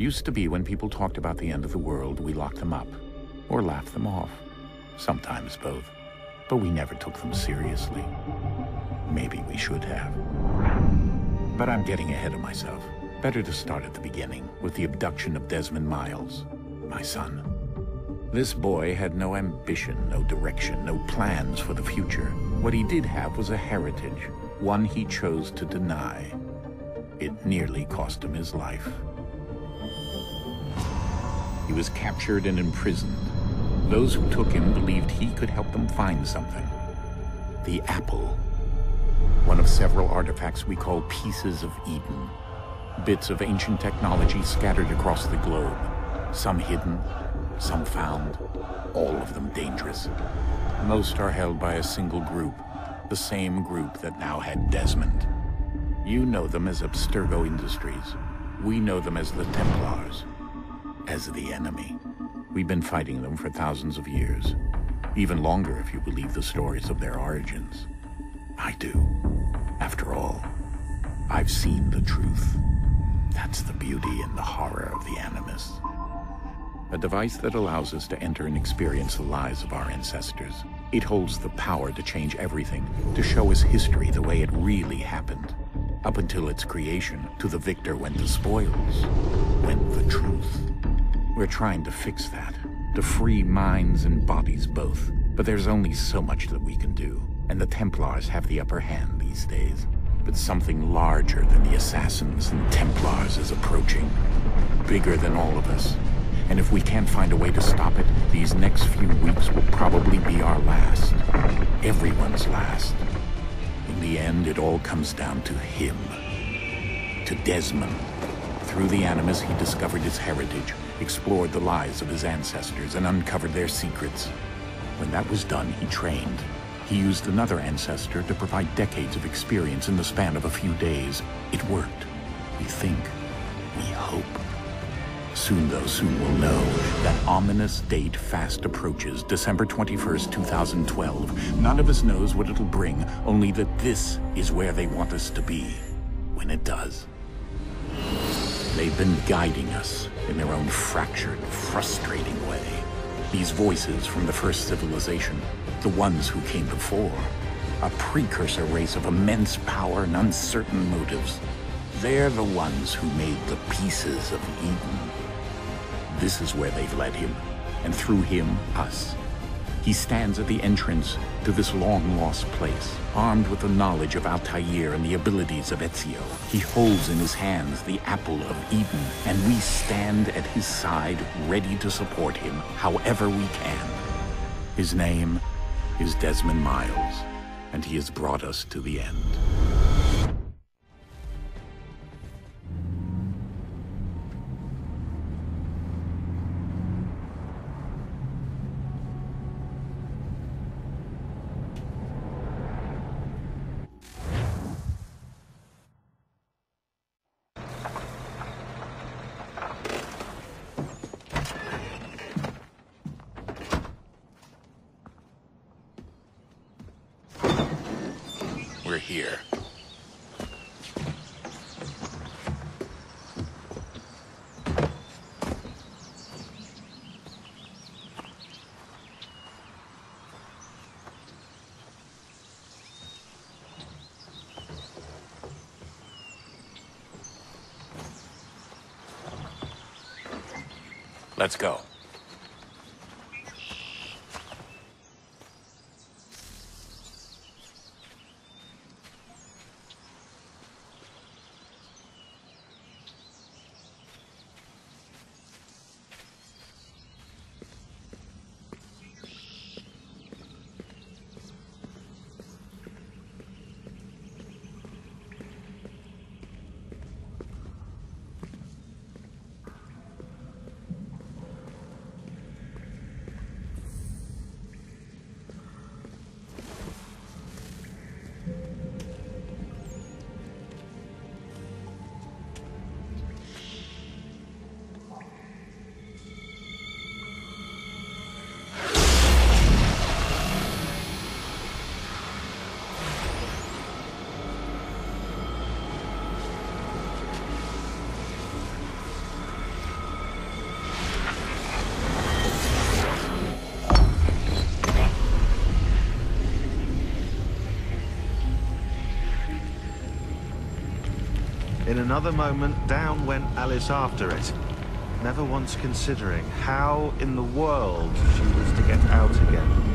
Used to be when people talked about the end of the world, we locked them up, or laughed them off. Sometimes both. But we never took them seriously. Maybe we should have. But I'm getting ahead of myself. Better to start at the beginning, with the abduction of Desmond Miles, my son. This boy had no ambition, no direction, no plans for the future. What he did have was a heritage, one he chose to deny. It nearly cost him his life. He was captured and imprisoned. Those who took him believed he could help them find something. The apple. One of several artifacts we call Pieces of Eden. Bits of ancient technology scattered across the globe. Some hidden, some found, all of them dangerous. Most are held by a single group, the same group that now had Desmond. You know them as Abstergo Industries. We know them as the Templars, as the enemy. We've been fighting them for thousands of years, even longer if you believe the stories of their origins. I do. After all, I've seen the truth. That's the beauty and the horror of the Animus. A device that allows us to enter and experience the lives of our ancestors. It holds the power to change everything, to show us history the way it really happened. Up until its creation, to the victor went the spoils, went the truth. We're trying to fix that, to free minds and bodies both. But there's only so much that we can do, and the Templars have the upper hand these days. But something larger than the Assassins and Templars is approaching, bigger than all of us. And if we can't find a way to stop it, these next few weeks will probably be our last. Everyone's last. In the end, it all comes down to him. To Desmond. Through the Animus, he discovered his heritage, explored the lives of his ancestors, and uncovered their secrets. When that was done, he trained. He used another ancestor to provide decades of experience in the span of a few days. It worked. We think. We hope. Soon, though, soon we'll know. That ominous date fast approaches, December 21st, 2012. None of us knows what it'll bring, only that this is where they want us to be, when it does. They've been guiding us in their own fractured, frustrating way. These voices from the first civilization, the ones who came before, a precursor race of immense power and uncertain motives. They're the ones who made the Pieces of Eden. This is where they've led him, and through him, us. He stands at the entrance to this long-lost place, armed with the knowledge of Altair and the abilities of Ezio. He holds in his hands the Apple of Eden, and we stand at his side, ready to support him however we can. His name is Desmond Miles, and he has brought us to the end. We're here. Let's go. In another moment, down went Alice after it, never once considering how in the world she was to get out again.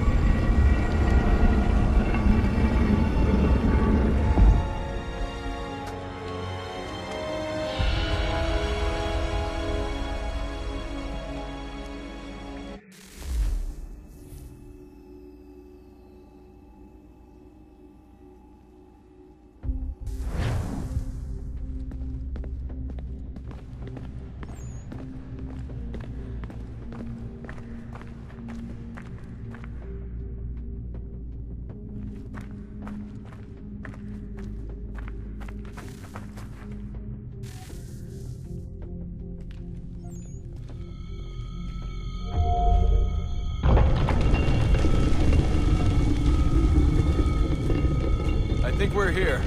I think we're here.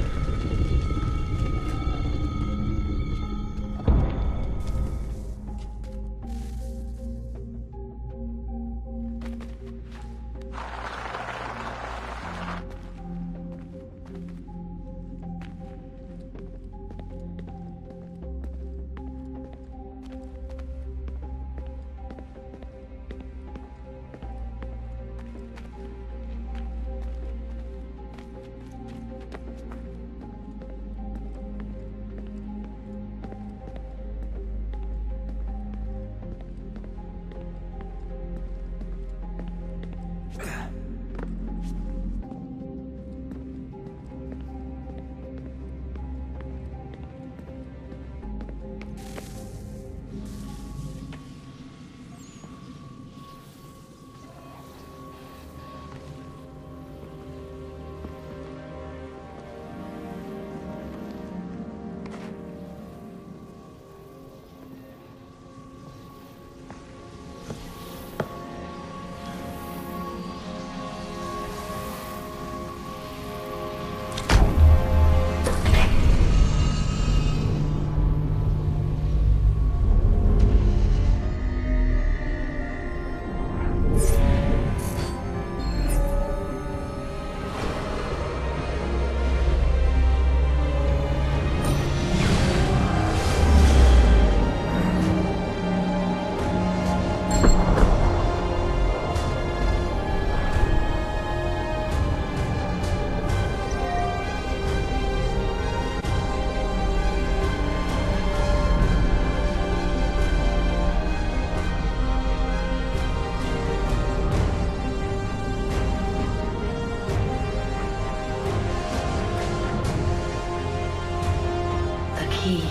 Key.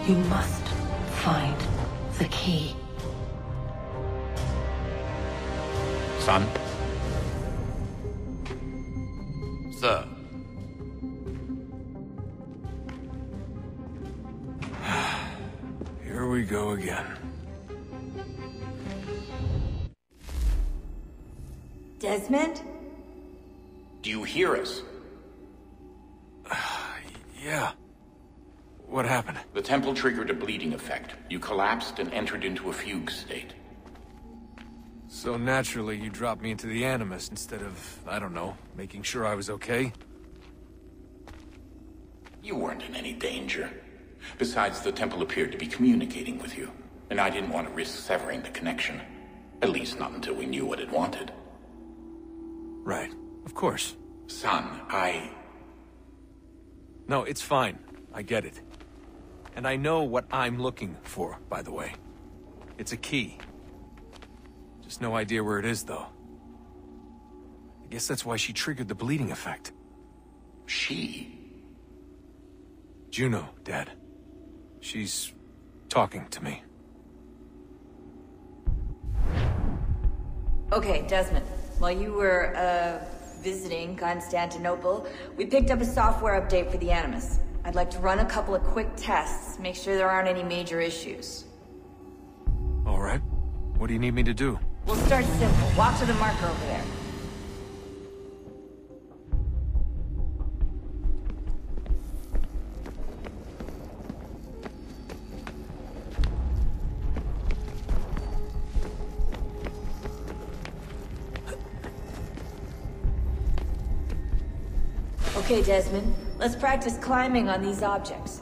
You must find the key. Son? Sir. Here we go again. Desmond? Do you hear us? Yeah. What happened? The temple triggered a bleeding effect. You collapsed and entered into a fugue state. So naturally, you dropped me into the Animus instead of, I don't know, making sure I was okay? You weren't in any danger. Besides, the temple appeared to be communicating with you, and I didn't want to risk severing the connection. At least not until we knew what it wanted. Right. Of course. Son, No, it's fine. I get it. And I know what I'm looking for, by the way. It's a key. Just no idea where it is, though. I guess that's why she triggered the bleeding effect. She? Juno, Dad. She's talking to me. Okay, Desmond. While you were, visiting Constantinople, we picked up a software update for the Animus. I'd like to run a couple of quick tests, make sure there aren't any major issues. All right. What do you need me to do? We'll start simple. Walk to the marker over there. Okay, Desmond. Let's practice climbing on these objects.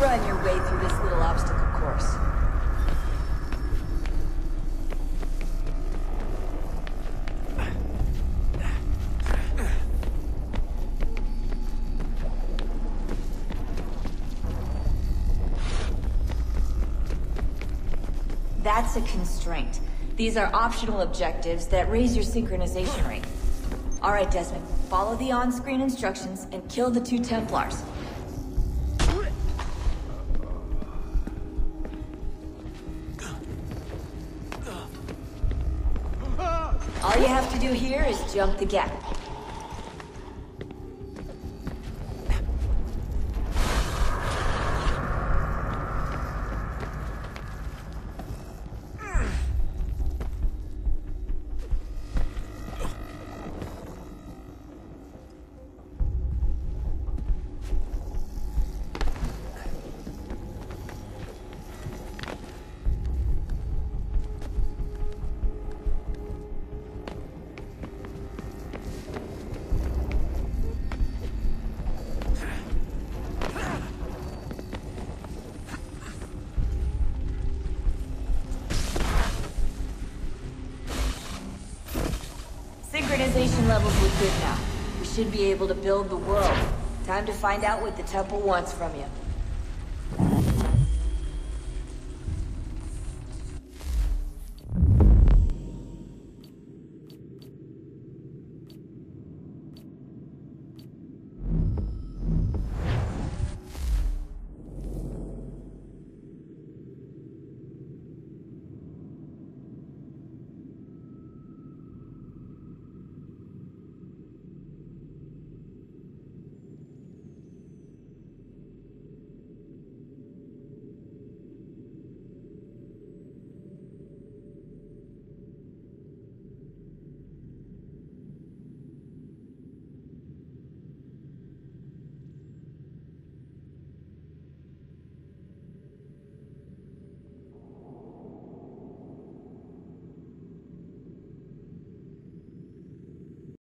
run your way through this little obstacle course. That's a constraint. These are optional objectives that raise your synchronization rate. Alright, Desmond, follow the on-screen instructions and kill the 2 Templars. All you have to do here is jump the gap. Synchronization levels look good now. We should be able to build the world. Time to find out what the temple wants from you.